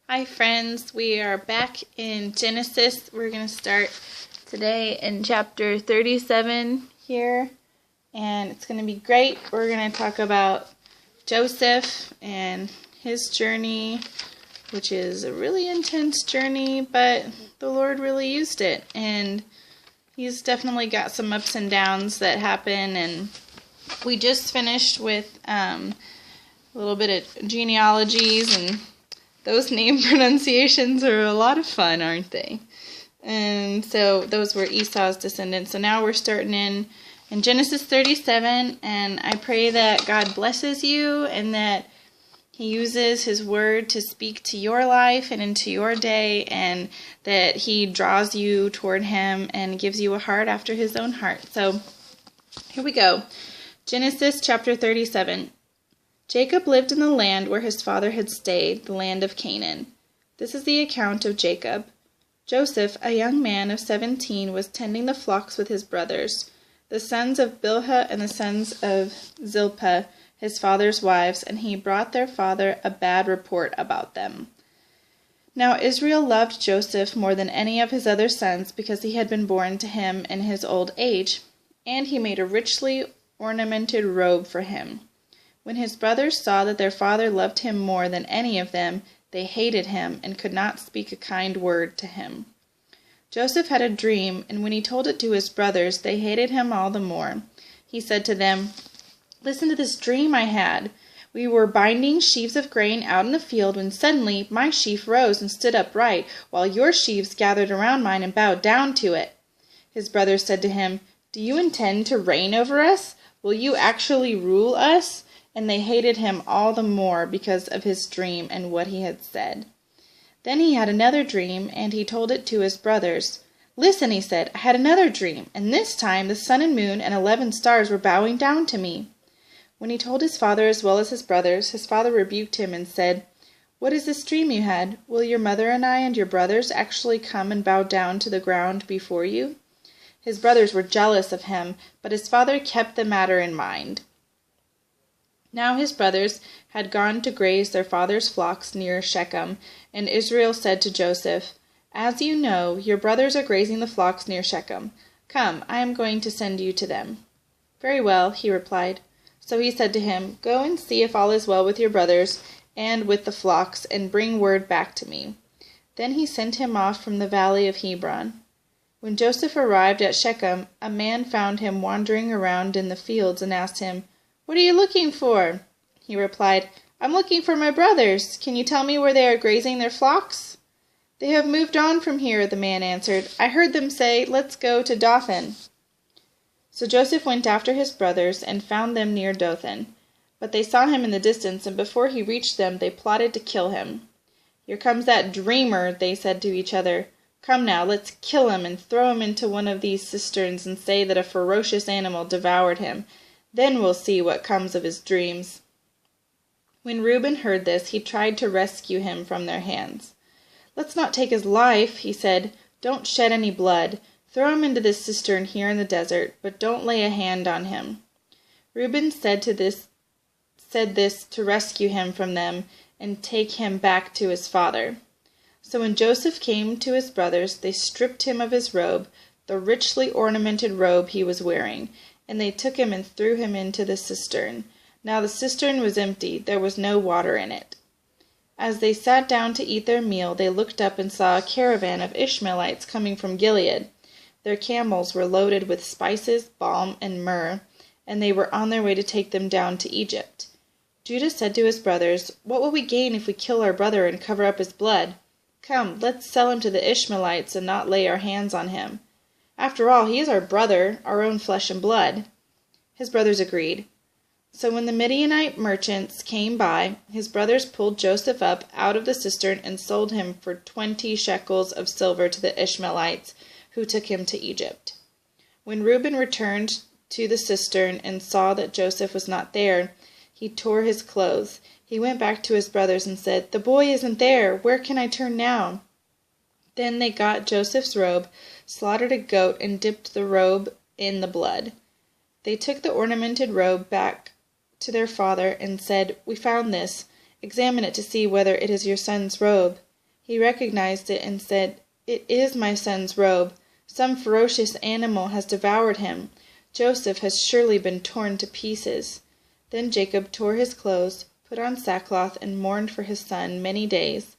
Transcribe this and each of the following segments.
Hi friends, we are back in Genesis. We're going to start today in chapter 37 here, and it's going to be great. We're going to talk about Joseph and his journey, which is a really intense journey, but the Lord really used it, and he's definitely got some ups and downs that happen. And we just finished with a little bit of genealogies, and those name pronunciations are a lot of fun, aren't they? And so those were Esau's descendants. So now we're starting in Genesis 37, and I pray that God blesses you and that He uses His word to speak to your life and into your day, and that He draws you toward Him and gives you a heart after His own heart. So here we go. Genesis chapter 37. Jacob lived in the land where his father had stayed, the land of Canaan. This is the account of Jacob. Joseph, a young man of 17, was tending the flocks with his brothers, the sons of Bilhah and the sons of Zilpah, his father's wives, and he brought their father a bad report about them. Now Israel loved Joseph more than any of his other sons, because he had been born to him in his old age, and he made a richly ornamented robe for him. When his brothers saw that their father loved him more than any of them, they hated him and could not speak a kind word to him. Joseph had a dream, and when he told it to his brothers, they hated him all the more. He said to them, "Listen to this dream I had. We were binding sheaves of grain out in the field when suddenly my sheaf rose and stood upright, while your sheaves gathered around mine and bowed down to it." His brothers said to him, "Do you intend to reign over us? Will you actually rule us?" And they hated him all the more because of his dream and what he had said. Then he had another dream, and he told it to his brothers. "Listen," he said, "I had another dream, and this time the sun and moon and 11 stars were bowing down to me." When he told his father as well as his brothers, his father rebuked him and said, "What is this dream you had? Will your mother and I and your brothers actually come and bow down to the ground before you?" His brothers were jealous of him, but his father kept the matter in mind. Now his brothers had gone to graze their father's flocks near Shechem, and Israel said to Joseph, "As you know, your brothers are grazing the flocks near Shechem. Come, I am going to send you to them." "Very well," he replied. So he said to him, "Go and see if all is well with your brothers and with the flocks, and bring word back to me." Then he sent him off from the valley of Hebron. When Joseph arrived at Shechem, a man found him wandering around in the fields and asked him, "What are you looking for?" He replied, "I'm looking for my brothers. Can you tell me where they are grazing their flocks?" "They have moved on from here," the man answered. "I heard them say, 'Let's go to Dothan.'" So Joseph went after his brothers and found them near Dothan. But they saw him in the distance, and before he reached them, they plotted to kill him. "Here comes that dreamer," they said to each other. "Come now, let's kill him and throw him into one of these cisterns and say that a ferocious animal devoured him. Then we'll see what comes of his dreams." When Reuben heard this, he tried to rescue him from their hands. "Let's not take his life," he said. "Don't shed any blood. Throw him into this cistern here in the desert, but don't lay a hand on him." Reuben said this to rescue him from them and take him back to his father. So when Joseph came to his brothers, they stripped him of his robe, the richly ornamented robe he was wearing, and they took him and threw him into the cistern. Now the cistern was empty, there was no water in it. As they sat down to eat their meal, they looked up and saw a caravan of Ishmaelites coming from Gilead. Their camels were loaded with spices, balm, and myrrh, and they were on their way to take them down to Egypt. Judah said to his brothers, "What will we gain if we kill our brother and cover up his blood? Come, let's sell him to the Ishmaelites and not lay our hands on him. After all, he is our brother, our own flesh and blood." His brothers agreed. So when the Midianite merchants came by, his brothers pulled Joseph up out of the cistern and sold him for 20 shekels of silver to the Ishmaelites, who took him to Egypt. When Reuben returned to the cistern and saw that Joseph was not there, he tore his clothes. He went back to his brothers and said, "The boy isn't there. Where can I turn now?" Then they got Joseph's robe, slaughtered a goat, and dipped the robe in the blood. They took the ornamented robe back to their father and said, "We found this. Examine it to see whether it is your son's robe." He recognized it and said, "It is my son's robe. Some ferocious animal has devoured him. Joseph has surely been torn to pieces." Then Jacob tore his clothes, put on sackcloth, and mourned for his son many days.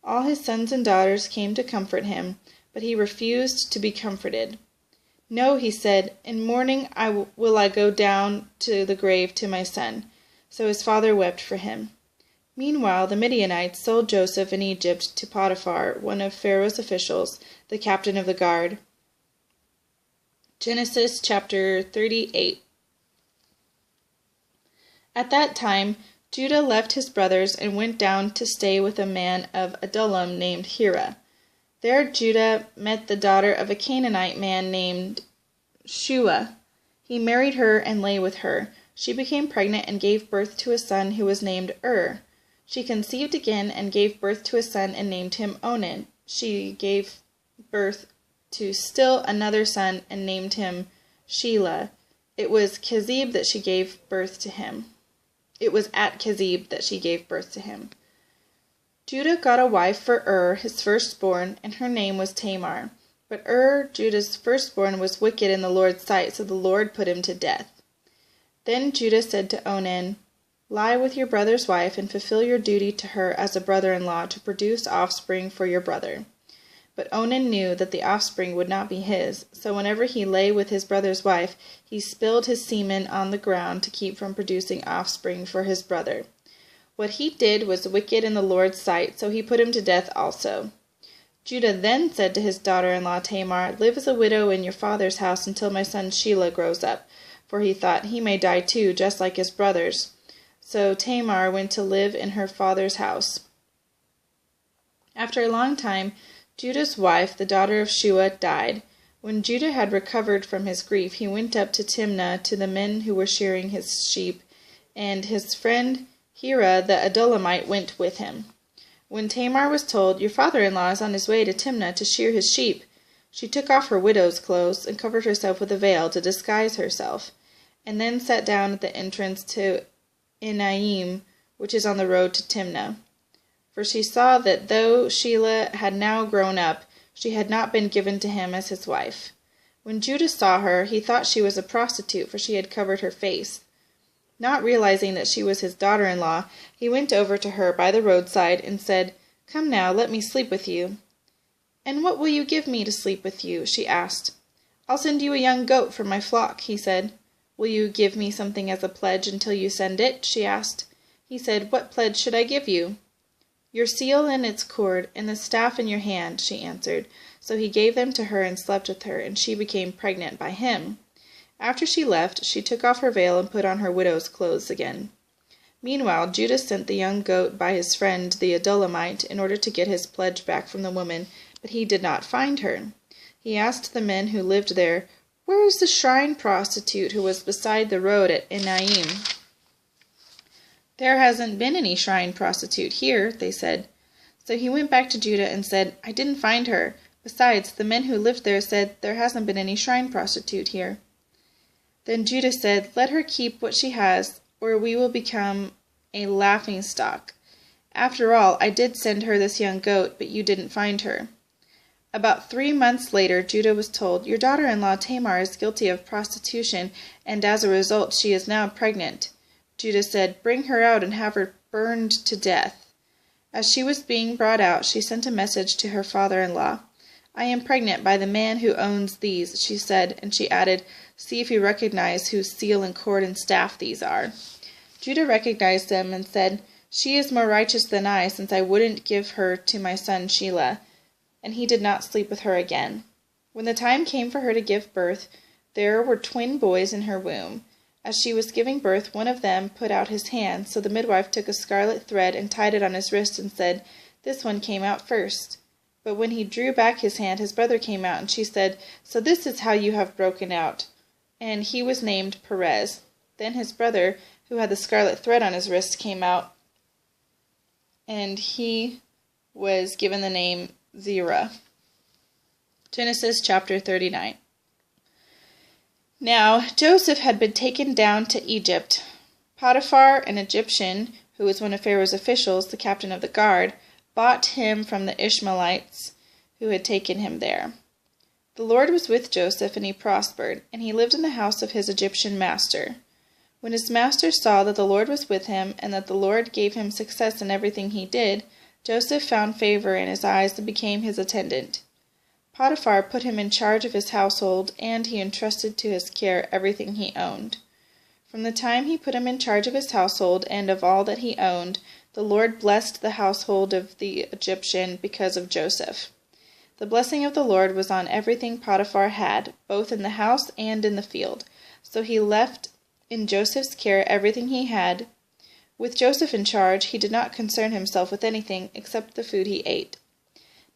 All his sons and daughters came to comfort him, but he refused to be comforted. "No," he said, "in mourning will I go down to the grave to my son." So his father wept for him. Meanwhile, the Midianites sold Joseph in Egypt to Potiphar, one of Pharaoh's officials, the captain of the guard. Genesis chapter 38. At that time, Judah left his brothers and went down to stay with a man of Adullam named Hira. There Judah met the daughter of a Canaanite man named Shua. He married her and lay with her. She became pregnant and gave birth to a son who was named She conceived again and gave birth to a son and named him Onan. She gave birth to still another son and named him Shelah. It was Kezib that she gave birth to him. It was at Kezib that she gave birth to him. Judah got a wife for his firstborn, and her name was Tamar. But Judah's firstborn, was wicked in the Lord's sight, so the Lord put him to death. Then Judah said to Onan, "Lie with your brother's wife and fulfill your duty to her as a brother-in-law to produce offspring for your brother." But Onan knew that the offspring would not be his, so whenever he lay with his brother's wife, he spilled his semen on the ground to keep from producing offspring for his brother. What he did was wicked in the Lord's sight, so he put him to death also. Judah then said to his daughter-in-law Tamar, "Live as a widow in your father's house until my son Shelah grows up," for he thought, "He may die too, just like his brothers." So Tamar went to live in her father's house. After a long time, Judah's wife, the daughter of Shua, died. When Judah had recovered from his grief, he went up to Timnah to the men who were shearing his sheep, and his friend Hira the Adullamite went with him. When Tamar was told, "Your father-in-law is on his way to Timnah to shear his sheep," she took off her widow's clothes and covered herself with a veil to disguise herself, and then sat down at the entrance to Enaim, which is on the road to Timnah. For she saw that though Shelah had now grown up, she had not been given to him as his wife. When Judah saw her, he thought she was a prostitute, for she had covered her face. Not realizing that she was his daughter-in-law, he went over to her by the roadside and said, "Come now, let me sleep with you." "And what will you give me to sleep with you?" she asked. "I'll send you a young goat from my flock," he said. "Will you give me something as a pledge until you send it?" she asked. He said, "What pledge should I give you?" "Your seal and its cord, and the staff in your hand," she answered. So he gave them to her and slept with her, and she became pregnant by him. After she left, she took off her veil and put on her widow's clothes again. Meanwhile, Judah sent the young goat by his friend the Adullamite in order to get his pledge back from the woman, but he did not find her. He asked the men who lived there, "Where is the shrine prostitute who was beside the road at Enaim?" "There hasn't been any shrine prostitute here," they said. So he went back to Judah and said, "I didn't find her. Besides, the men who lived there said there hasn't been any shrine prostitute here." Then Judah said, "Let her keep what she has, or we will become a laughingstock. After all, I did send her this young goat, but you didn't find her." About 3 months later, Judah was told, "Your daughter-in-law Tamar is guilty of prostitution, and as a result she is now pregnant." Judah said, "Bring her out and have her burned to death." As she was being brought out, she sent a message to her father-in-law. "I am pregnant by the man who owns these," she said, and she added, "See if you recognize whose seal and cord and staff these are." Judah recognized them and said, "She is more righteous than I, since I wouldn't give her to my son Shelah." And he did not sleep with her again. When the time came for her to give birth, there were twin boys in her womb. As she was giving birth, one of them put out his hand, so the midwife took a scarlet thread and tied it on his wrist and said, "This one came out first." But when he drew back his hand, his brother came out, and she said, "So this is how you have broken out." And he was named Perez. Then his brother, who had the scarlet thread on his wrist, came out, and he was given the name Zerah. Genesis chapter 39. Now Joseph had been taken down to Egypt. Potiphar, an Egyptian, who was one of Pharaoh's officials, the captain of the guard, bought him from the Ishmaelites who had taken him there. The Lord was with Joseph, and he prospered, and he lived in the house of his Egyptian master. When his master saw that the Lord was with him, and that the Lord gave him success in everything he did, Joseph found favor in his eyes and became his attendant. Potiphar put him in charge of his household, and he entrusted to his care everything he owned. From the time he put him in charge of his household and of all that he owned, the Lord blessed the household of the Egyptian because of Joseph. The blessing of the Lord was on everything Potiphar had, both in the house and in the field. So he left in Joseph's care everything he had. With Joseph in charge, he did not concern himself with anything except the food he ate.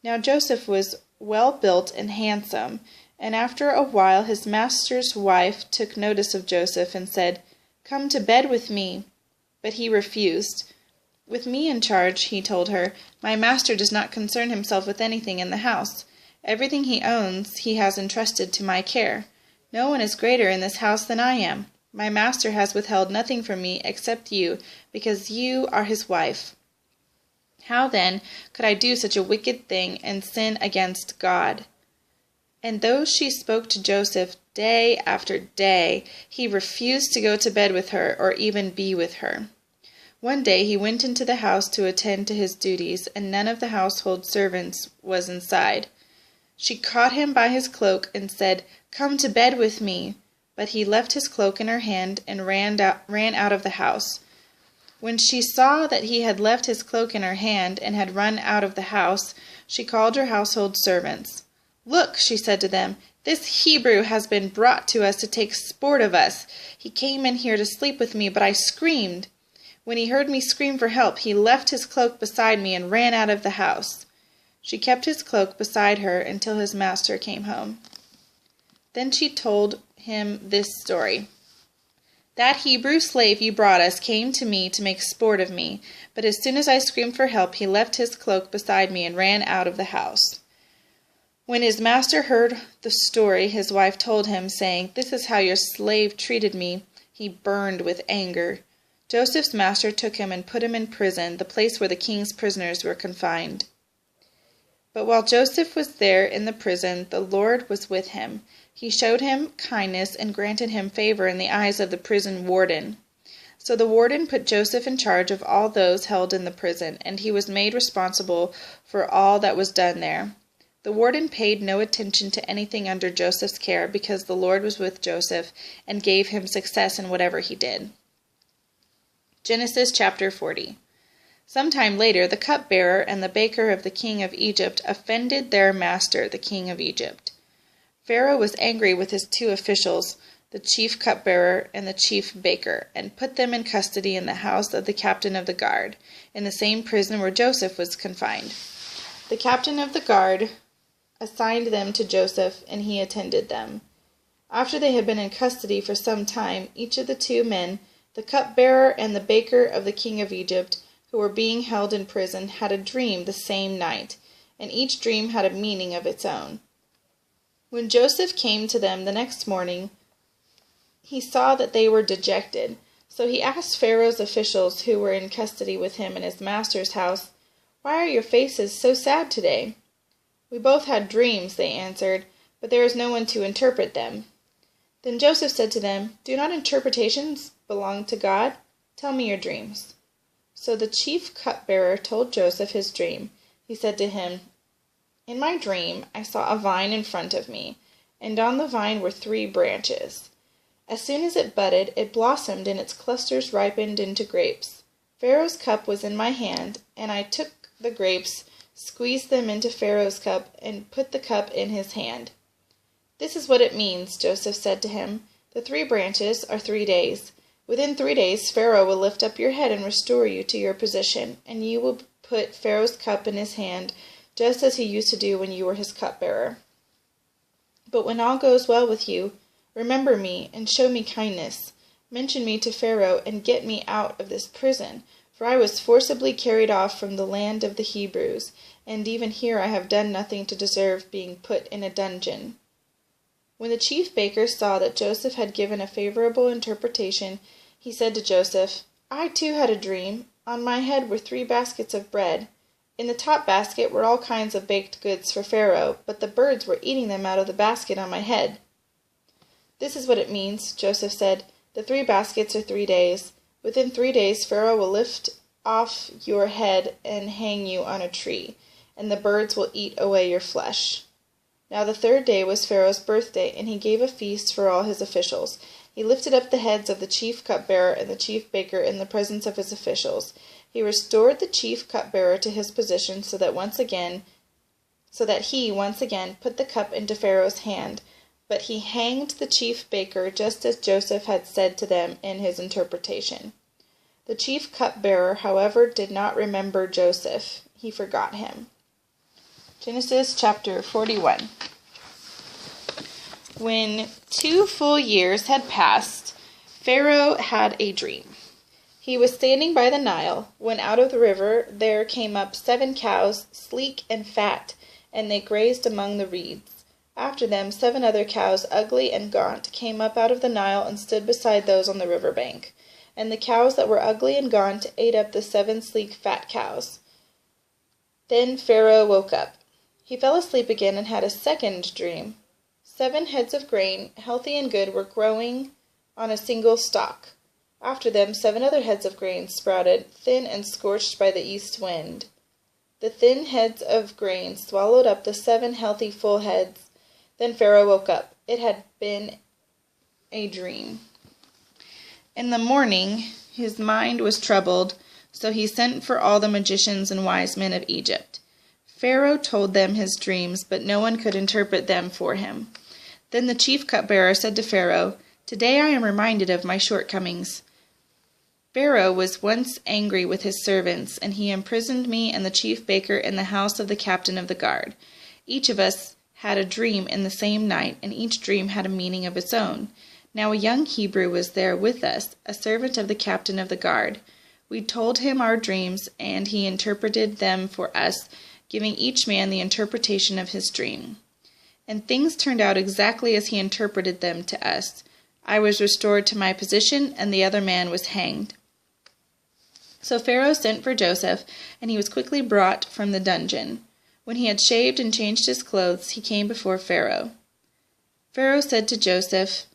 Now Joseph was well built and handsome, and after a while his master's wife took notice of Joseph and said, "Come to bed with me." But he refused. "With me in charge," he told her, "my master does not concern himself with anything in the house. Everything he owns he has entrusted to my care. No one is greater in this house than I am. My master has withheld nothing from me except you, because you are his wife. How then could I do such a wicked thing and sin against God?" And though she spoke to Joseph day after day, he refused to go to bed with her or even be with her. One day he went into the house to attend to his duties, and none of the household servants was inside. She caught him by his cloak and said, "Come to bed with me." But he left his cloak in her hand and ran out of the house. When she saw that he had left his cloak in her hand and had run out of the house, she called her household servants. "Look," she said to them, "this Hebrew has been brought to us to take sport of us. He came in here to sleep with me, but I screamed. When he heard me scream for help, he left his cloak beside me and ran out of the house." She kept his cloak beside her until his master came home. Then she told him this story. "That Hebrew slave you brought us came to me to make sport of me, but as soon as I screamed for help, he left his cloak beside me and ran out of the house." When his master heard the story his wife told him, saying, "This is how your slave treated me," he burned with anger. Joseph's master took him and put him in prison, the place where the king's prisoners were confined. But while Joseph was there in the prison, the Lord was with him. He showed him kindness and granted him favor in the eyes of the prison warden. So the warden put Joseph in charge of all those held in the prison, and he was made responsible for all that was done there. The warden paid no attention to anything under Joseph's care, because the Lord was with Joseph and gave him success in whatever he did. Genesis chapter 40. Sometime later, the cupbearer and the baker of the king of Egypt offended their master, the king of Egypt. Pharaoh was angry with his two officials, the chief cupbearer and the chief baker, and put them in custody in the house of the captain of the guard, in the same prison where Joseph was confined. The captain of the guard assigned them to Joseph, and he attended them. After they had been in custody for some time, each of the two men, the cupbearer and the baker of the king of Egypt, who were being held in prison, had a dream the same night, and each dream had a meaning of its own. When Joseph came to them the next morning, he saw that they were dejected. So he asked Pharaoh's officials who were in custody with him in his master's house, "Why are your faces so sad today?" "We both had dreams," they answered, "but there is no one to interpret them." Then Joseph said to them, "Do not interpretations belong to God? Tell me your dreams." So the chief cupbearer told Joseph his dream. He said to him, "In my dream I saw a vine in front of me, and on the vine were 3 branches. As soon as it budded, it blossomed, and its clusters ripened into grapes. Pharaoh's cup was in my hand, and I took the grapes, squeezed them into Pharaoh's cup, and put the cup in his hand." "This is what it means," Joseph said to him. "The 3 branches are 3 days. Within 3 days Pharaoh will lift up your head and restore you to your position, and you will put Pharaoh's cup in his hand, just as he used to do when you were his cupbearer. But when all goes well with you, remember me and show me kindness. Mention me to Pharaoh and get me out of this prison, for I was forcibly carried off from the land of the Hebrews, and even here I have done nothing to deserve being put in a dungeon." When the chief baker saw that Joseph had given a favorable interpretation, he said to Joseph, "I too had a dream. On my head were 3 baskets of bread. In the top basket were all kinds of baked goods for Pharaoh, but the birds were eating them out of the basket on my head." "This is what it means," Joseph said. "The 3 baskets are 3 days. Within 3 days Pharaoh will lift off your head and hang you on a tree, and the birds will eat away your flesh." Now the 3rd day was Pharaoh's birthday, and he gave a feast for all his officials. He lifted up the heads of the chief cupbearer and the chief baker in the presence of his officials. He restored the chief cupbearer to his position so that he once again put the cup into Pharaoh's hand, but he hanged the chief baker just as Joseph had said to them in his interpretation. The chief cupbearer, however, did not remember Joseph. He forgot him. Genesis chapter 41. When 2 full years had passed, Pharaoh had a dream. He was standing by the Nile, when out of the river there came up 7 cows, sleek and fat, and they grazed among the reeds. After them 7 other cows, ugly and gaunt, came up out of the Nile and stood beside those on the river bank. And the cows that were ugly and gaunt ate up the 7 sleek fat cows. Then Pharaoh woke up. He fell asleep again and had a second dream. 7 heads of grain, healthy and good, were growing on a single stalk. After them 7 other heads of grain sprouted, thin and scorched by the east wind. The thin heads of grain swallowed up the 7 healthy full heads. Then Pharaoh woke up. It had been a dream. In the morning his mind was troubled, so he sent for all the magicians and wise men of Egypt. Pharaoh told them his dreams, but no one could interpret them for him. Then the chief cupbearer said to Pharaoh, "Today I am reminded of my shortcomings. Pharaoh was once angry with his servants, and he imprisoned me and the chief baker in the house of the captain of the guard. Each of us had a dream in the same night, and each dream had a meaning of its own. Now a young Hebrew was there with us, a servant of the captain of the guard. We told him our dreams, and he interpreted them for us, giving each man the interpretation of his dream. And things turned out exactly as he interpreted them to us. I was restored to my position, and the other man was hanged." So Pharaoh sent for Joseph, and he was quickly brought from the dungeon. When he had shaved and changed his clothes, he came before Pharaoh. Pharaoh said to Joseph,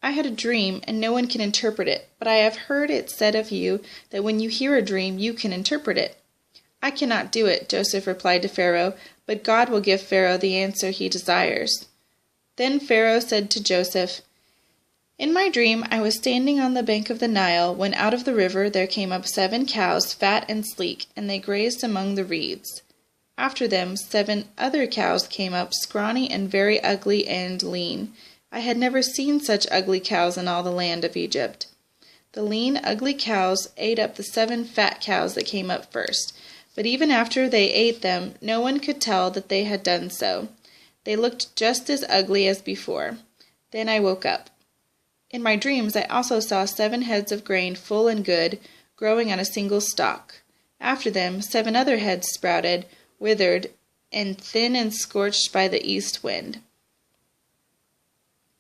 "I had a dream, and no one can interpret it, but I have heard it said of you that when you hear a dream, you can interpret it." "I cannot do it," Joseph replied to Pharaoh, "but God will give Pharaoh the answer he desires." Then Pharaoh said to Joseph, "In my dream I was standing on the bank of the Nile, when out of the river there came up 7 cows, fat and sleek, and they grazed among the reeds. After them 7 other cows came up, scrawny and very ugly and lean. I had never seen such ugly cows in all the land of Egypt. The lean, ugly cows ate up the 7 fat cows that came up first. But even after they ate them, no one could tell that they had done so. They looked just as ugly as before. Then I woke up. In my dreams I also saw 7 heads of grain, full and good, growing on a single stalk. After them 7 other heads sprouted, withered, and thin and scorched by the east wind.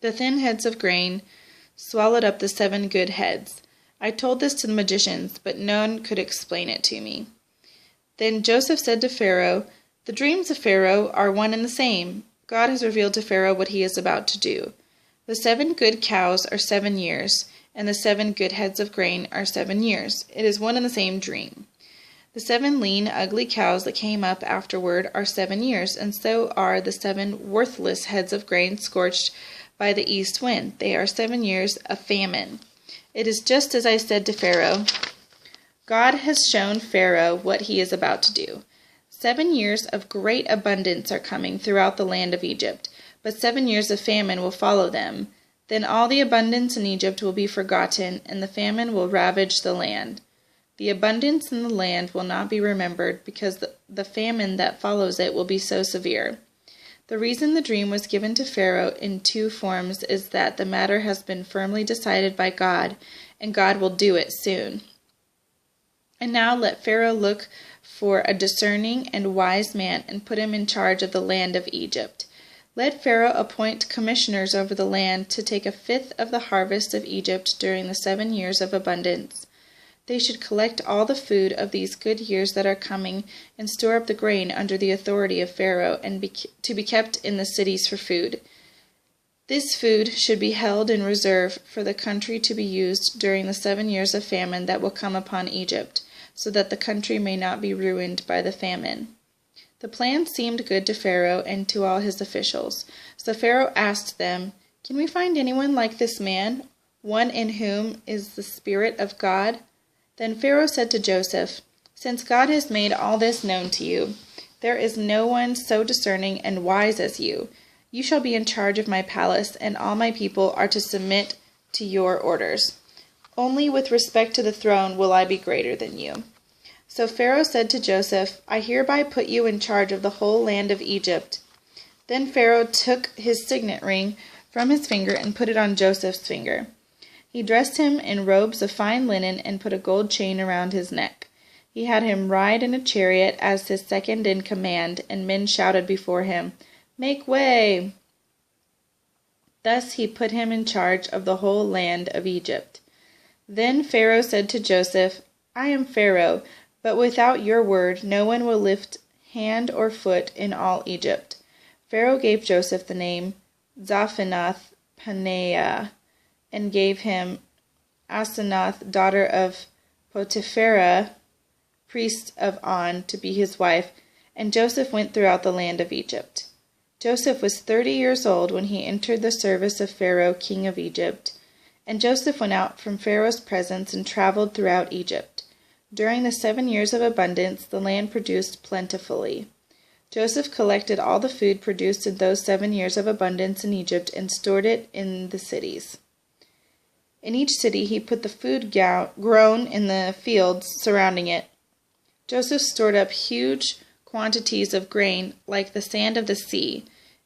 The thin heads of grain swallowed up the 7 good heads. I told this to the magicians, but none could explain it to me." Then Joseph said to Pharaoh, "The dreams of Pharaoh are one and the same. God has revealed to Pharaoh what he is about to do. The 7 good cows are 7 years, and the 7 good heads of grain are 7 years. It is one and the same dream. The 7 lean, ugly cows that came up afterward are 7 years, and so are the 7 worthless heads of grain scorched by the east wind. They are 7 years of famine. It is just as I said to Pharaoh. God has shown Pharaoh what he is about to do. 7 years of great abundance are coming throughout the land of Egypt, but 7 years of famine will follow them. Then all the abundance in Egypt will be forgotten, and the famine will ravage the land. The abundance in the land will not be remembered, because the famine that follows it will be so severe. The reason the dream was given to Pharaoh in 2 forms is that the matter has been firmly decided by God, and God will do it soon. And now let Pharaoh look for a discerning and wise man and put him in charge of the land of Egypt. Let Pharaoh appoint commissioners over the land to take 1/5 of the harvest of Egypt during the 7 years of abundance. They should collect all the food of these good years that are coming and store up the grain under the authority of Pharaoh and to be kept in the cities for food. This food should be held in reserve for the country to be used during the 7 years of famine that will come upon Egypt, so that the country may not be ruined by the famine." The plan seemed good to Pharaoh and to all his officials. So Pharaoh asked them, "Can we find anyone like this man, one in whom is the Spirit of God?" Then Pharaoh said to Joseph, "Since God has made all this known to you, there is no one so discerning and wise as you. You shall be in charge of my palace, and all my people are to submit to your orders. Only with respect to the throne will I be greater than you." So Pharaoh said to Joseph, "I hereby put you in charge of the whole land of Egypt." Then Pharaoh took his signet ring from his finger and put it on Joseph's finger. He dressed him in robes of fine linen and put a gold chain around his neck. He had him ride in a chariot as his second in command, and men shouted before him, "Make way!" Thus he put him in charge of the whole land of Egypt. Then Pharaoh said to Joseph, "I am Pharaoh, but without your word no one will lift hand or foot in all Egypt." Pharaoh gave Joseph the name Zaphenath-Paneah, and gave him Asenath, daughter of Potipherah, priest of On, to be his wife, and Joseph went throughout the land of Egypt. Joseph was 30 years old when he entered the service of Pharaoh, king of Egypt. And Joseph went out from Pharaoh's presence and traveled throughout Egypt. During the 7 years of abundance, the land produced plentifully. Joseph collected all the food produced in those 7 years of abundance in Egypt and stored it in the cities. In each city he put the food grown in the fields surrounding it. Joseph stored up huge quantities of grain like the sand of the sea.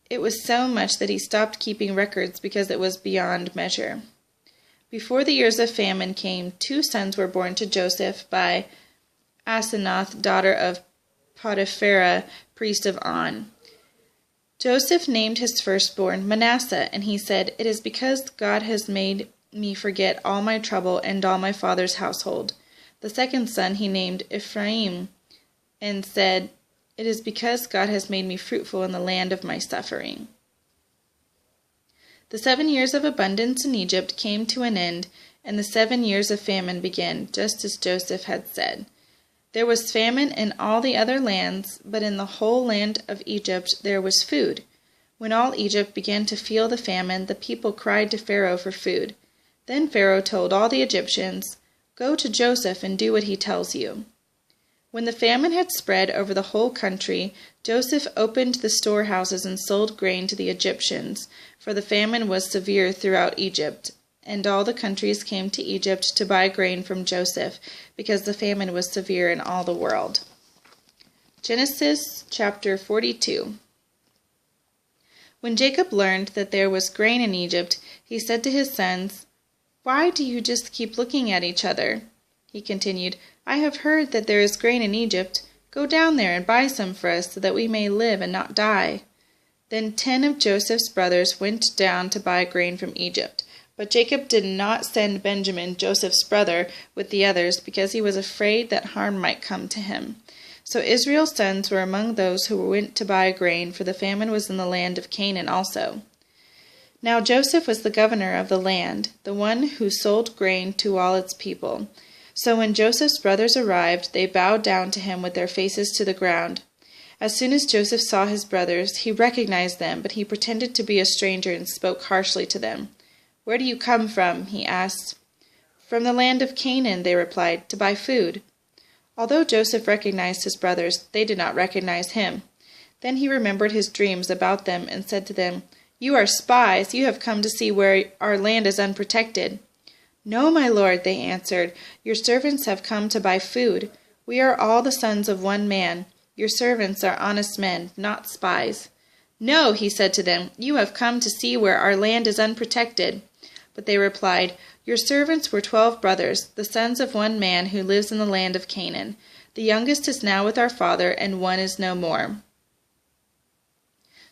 It was so much that he stopped keeping records because it was beyond measure. Before the years of famine came, 2 sons were born to Joseph by Asenath, daughter of Potipherah, priest of On. Joseph named his firstborn Manasseh, and he said, "It is because God has made me forget all my trouble and all my father's household." The second son he named Ephraim, and said, "It is because God has made me fruitful in the land of my suffering." The 7 years of abundance in Egypt came to an end, and the 7 years of famine began, just as Joseph had said. There was famine in all the other lands, but in the whole land of Egypt there was food. When all Egypt began to feel the famine, the people cried to Pharaoh for food. Then Pharaoh told all the Egyptians, "Go to Joseph and do what he tells you." When the famine had spread over the whole country, Joseph opened the storehouses and sold grain to the Egyptians, for the famine was severe throughout Egypt, and all the countries came to Egypt to buy grain from Joseph, because the famine was severe in all the world. Genesis chapter 42. When Jacob learned that there was grain in Egypt, he said to his sons, "Why do you just keep looking at each other?" He continued, "I have heard that there is grain in Egypt. Go down there and buy some for us, so that we may live and not die." Then 10 of Joseph's brothers went down to buy grain from Egypt. But Jacob did not send Benjamin, Joseph's brother, with the others, because he was afraid that harm might come to him. So Israel's sons were among those who went to buy grain, for the famine was in the land of Canaan also. Now Joseph was the governor of the land, the one who sold grain to all its people. So when Joseph's brothers arrived, they bowed down to him with their faces to the ground. As soon as Joseph saw his brothers, he recognized them, but he pretended to be a stranger and spoke harshly to them. "Where do you come from?" he asked. "From the land of Canaan," they replied, "to buy food." Although Joseph recognized his brothers, they did not recognize him. Then he remembered his dreams about them and said to them, "You are spies. You have come to see where our land is unprotected." "No, my lord," they answered. "Your servants have come to buy food. We are all the sons of one man. Your servants are honest men, not spies." "No," he said to them, "you have come to see where our land is unprotected." But they replied, "Your servants were 12 brothers, the sons of one man who lives in the land of Canaan. The youngest is now with our father, and one is no more."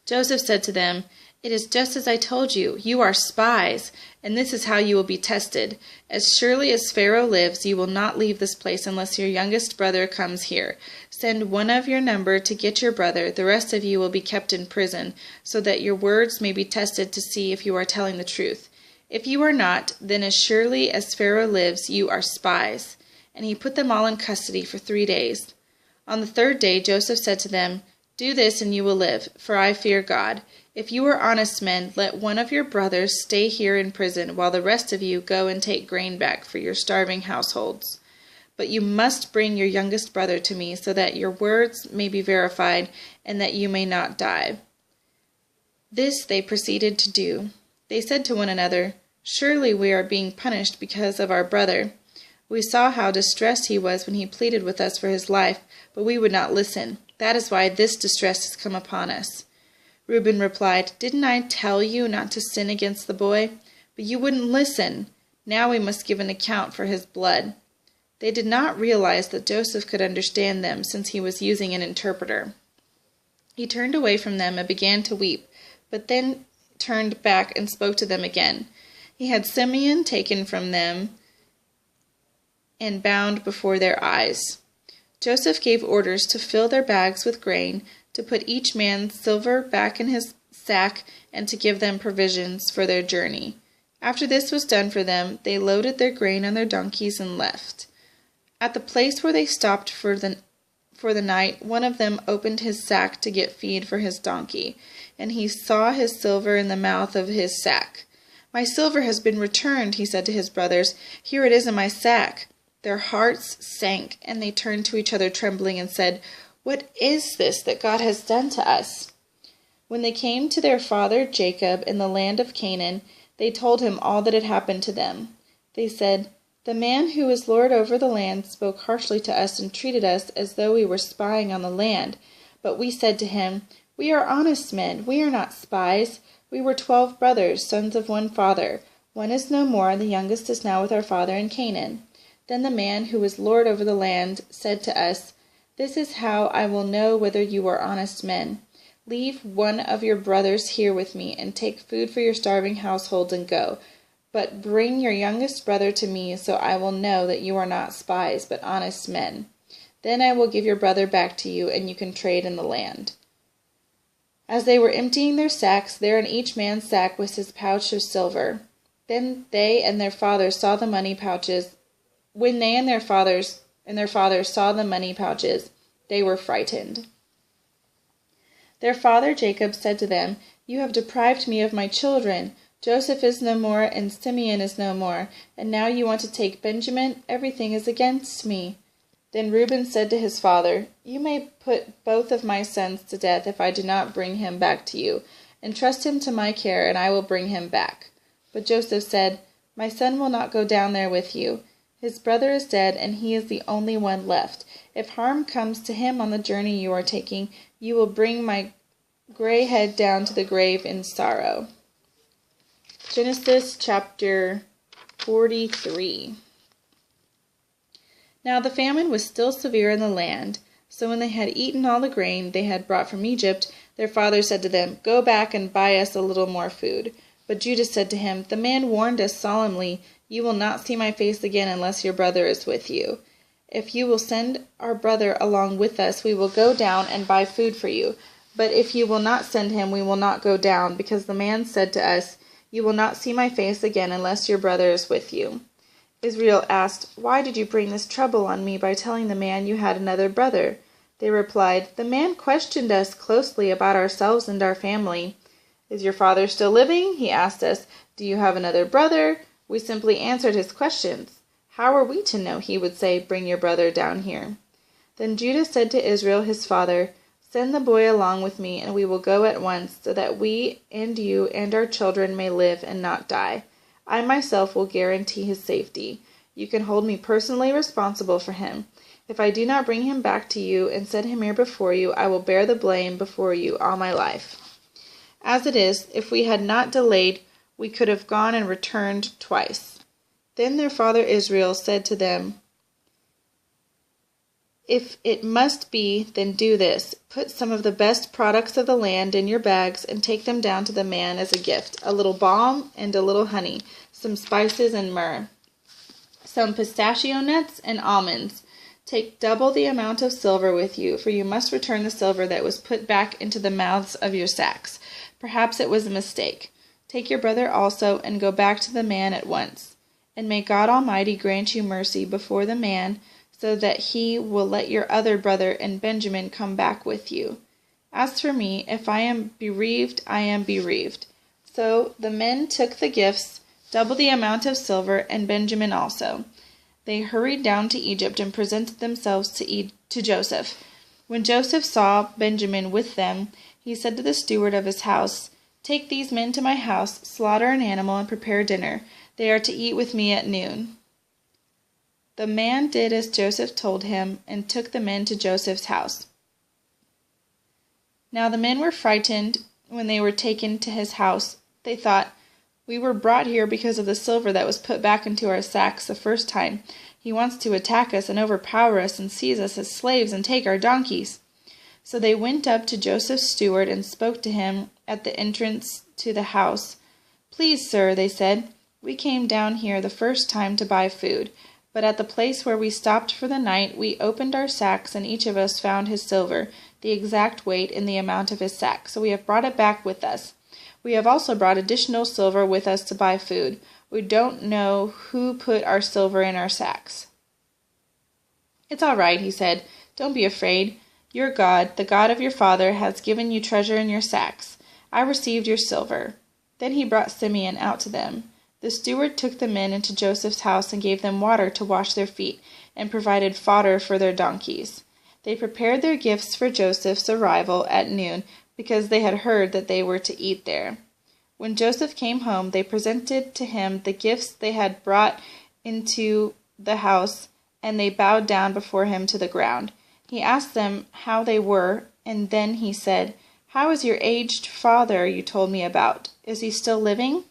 Joseph said to them, It is just as I told you. You are spies, and this is how you will be tested. As surely as Pharaoh lives, you will not leave this place unless your youngest brother comes here. Send one of your number to get your brother. The rest of you will be kept in prison, so that your words may be tested to see if you are telling the truth. If you are not, then as surely as Pharaoh lives, you are spies." And he put them all in custody for 3 days. On the 3rd day, Joseph said to them, "Do this and you will live, for I fear God. If you are honest men, let one of your brothers stay here in prison, while the rest of you go and take grain back for your starving households. But you must bring your youngest brother to me, so that your words may be verified, and that you may not die." This they proceeded to do. They said to one another, "Surely we are being punished because of our brother. We saw how distressed he was when he pleaded with us for his life, but we would not listen. That is why this distress has come upon us." Reuben replied, "Didn't I tell you not to sin against the boy? But you wouldn't listen. Now we must give an account for his blood." They did not realize that Joseph could understand them, since he was using an interpreter. He turned away from them and began to weep, but then turned back and spoke to them again. He had Simeon taken from them and bound before their eyes. Joseph gave orders to fill their bags with grain, to put each man's silver back in his sack, and to give them provisions for their journey. After this was done for them, they loaded their grain on their donkeys and left. At the place where they stopped for the night, one of them opened his sack to get feed for his donkey, and he saw his silver in the mouth of his sack. "My silver has been returned," he said to his brothers. "Here it is in my sack." Their hearts sank, and they turned to each other trembling and said, "What is this that God has done to us?" When they came to their father Jacob in the land of Canaan, they told him all that had happened to them. They said, "The man who is lord over the land spoke harshly to us and treated us as though we were spying on the land. But we said to him, 'We are honest men, we are not spies. We were 12 brothers, sons of one father. One is no more, and the youngest is now with our father in Canaan.' Then the man who was lord over the land said to us, 'This is how I will know whether you are honest men. Leave one of your brothers here with me, and take food for your starving households and go. But bring your youngest brother to me, so I will know that you are not spies, but honest men. Then I will give your brother back to you, and you can trade in the land.' As they were emptying their sacks, there in each man's sack was his pouch of silver. Then they and their father saw the money pouches. When they and their father saw the money pouches, they were frightened. Their father Jacob said to them, 'You have deprived me of my children. Joseph is no more, and Simeon is no more, and now you want to take Benjamin? Everything is against me.' Then Reuben said to his father, 'You may put both of my sons to death if I do not bring him back to you. Entrust him to my care, and I will bring him back.' But Joseph said, 'My son will not go down there with you. His brother is dead, and he is the only one left. If harm comes to him on the journey you are taking, you will bring my gray head down to the grave in sorrow.'" Genesis chapter 43. Now the famine was still severe in the land. So when they had eaten all the grain they had brought from Egypt, their father said to them, "Go back and buy us a little more food." But Judah said to him, "The man warned us solemnly, 'You will not see my face again unless your brother is with you.' If you will send our brother along with us, we will go down and buy food for you. But if you will not send him, we will not go down, because the man said to us, 'You will not see my face again unless your brother is with you.'" Israel asked, "Why did you bring this trouble on me by telling the man you had another brother?" They replied, "The man questioned us closely about ourselves and our family. 'Is your father still living?' he asked us. 'Do you have another brother?' We simply answered his questions. How are we to know? He would say, 'Bring your brother down here.'" Then Judah said to Israel his father, "Send the boy along with me, and we will go at once, so that we and you and our children may live and not die. I myself will guarantee his safety. You can hold me personally responsible for him. If I do not bring him back to you and set him here before you, I will bear the blame before you all my life. As it is, if we had not delayed, we could have gone and returned twice." Then their father Israel said to them, If it must be, then do this. Put some of the best products of the land in your bags and take them down to the man as a gift, a little balm and a little honey, some spices and myrrh, some pistachio nuts and almonds. Take double the amount of silver with you, for you must return the silver that was put back into the mouths of your sacks. Perhaps it was a mistake. Take your brother also, and go back to the man at once. And may God Almighty grant you mercy before the man, so that he will let your other brother and Benjamin come back with you. As for me, if I am bereaved, I am bereaved. So the men took the gifts, double the amount of silver, and Benjamin also. They hurried down to Egypt and presented themselves to Joseph. When Joseph saw Benjamin with them, he said to the steward of his house, "Take these men to my house, slaughter an animal, and prepare dinner. They are to eat with me at noon." The man did as Joseph told him, and took the men to Joseph's house. Now the men were frightened when they were taken to his house. They thought, "We were brought here because of the silver that was put back into our sacks the first time. He wants to attack us and overpower us and seize us as slaves and take our donkeys." So they went up to Joseph's steward and spoke to him at the entrance to the house. "Please, sir," they said, "we came down here the first time to buy food. But at the place where we stopped for the night, we opened our sacks, and each of us found his silver, the exact weight and the amount of his sack. So we have brought it back with us. We have also brought additional silver with us to buy food. We don't know who put our silver in our sacks." "It's all right," he said. "Don't be afraid. Your God, the God of your father, has given you treasure in your sacks. I received your silver." Then he brought Simeon out to them. The steward took the men into Joseph's house and gave them water to wash their feet, and provided fodder for their donkeys. They prepared their gifts for Joseph's arrival at noon, because they had heard that they were to eat there. When Joseph came home, they presented to him the gifts they had brought into the house, and they bowed down before him to the ground. He asked them how they were, and then he said, "How is your aged father you told me about? Is he still living?"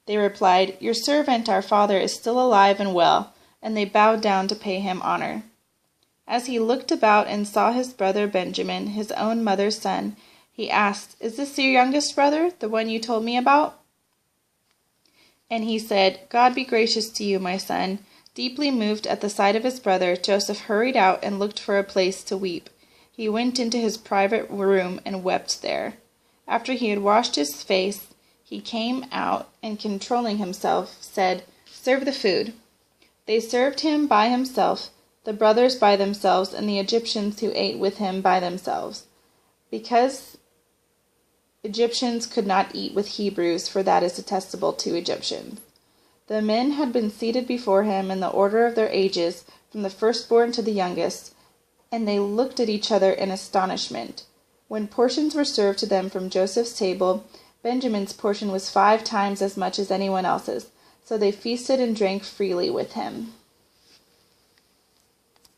They replied, "Your servant, our father, is still alive and well," and they bowed down to pay him honor. As he looked about and saw his brother Benjamin, his own mother's son, he asked, "Is this your youngest brother, the one you told me about?" And he said, "God be gracious to you, my son." Deeply moved at the sight of his brother, Joseph hurried out and looked for a place to weep. He went into his private room and wept there. After he had washed his face, he came out and, controlling himself, said, "Serve the food." They served him by himself, the brothers by themselves, and the Egyptians who ate with him by themselves, because Egyptians could not eat with Hebrews, for that is detestable to Egyptians. The men had been seated before him in the order of their ages, from the firstborn to the youngest, and they looked at each other in astonishment. When portions were served to them from Joseph's table, Benjamin's portion was 5 times as much as anyone else's, so they feasted and drank freely with him.